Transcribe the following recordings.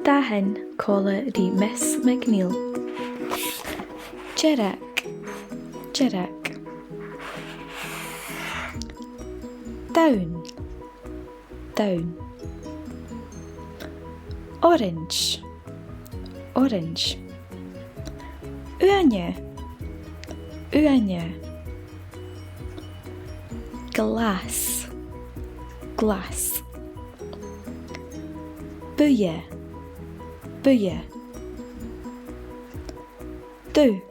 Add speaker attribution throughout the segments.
Speaker 1: Dathan cola di mes McNeil. Jerak, jerak. Down, down. Orange, orange. Uanje, uanje. Glass, glass. Buie, buie. Du,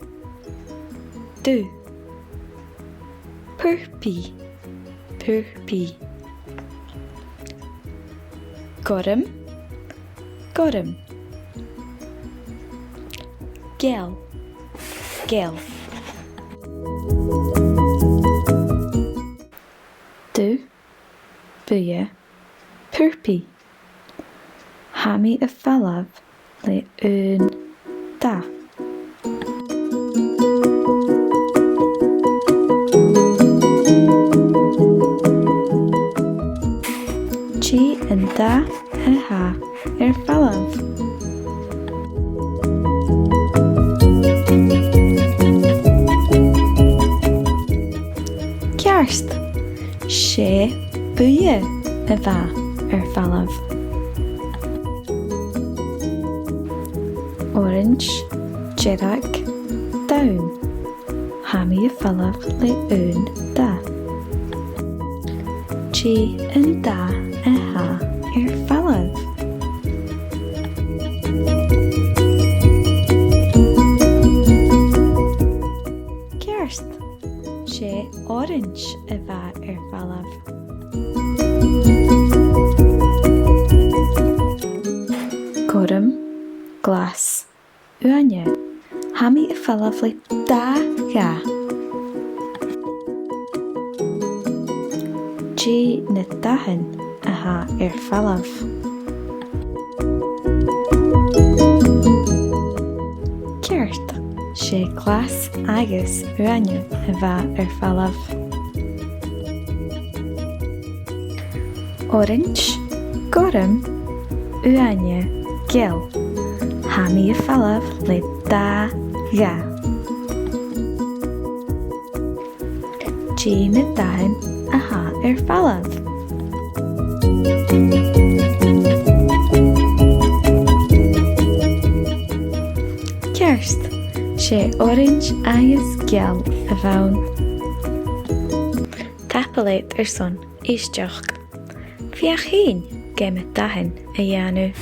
Speaker 1: du. Purpy, purpy. Gorm, gorm. Gel, gel. Du, buie, purpy. Hami y falaf le da. Chi yn da y ha falaf. Kerst, she buie y fa falaf. Orange, jerak, down. Hami y falaf le da. Chi yn da y ha falaf. Kerst, she orange y fa falaf. Gorm, glass. Uanje, hami y falaf le da ga. Chi na dahan a ha falaf. Ceart, she glass agus uanje a va falaf. Orange, gorm, uanje, gel. Hami y falaf le da ga. Chi na dahan a ha falaf. Kerst, she orange agus gel a bhain. Tapaleit son, isteach. Fiach hín, ge me dahan a dheanú.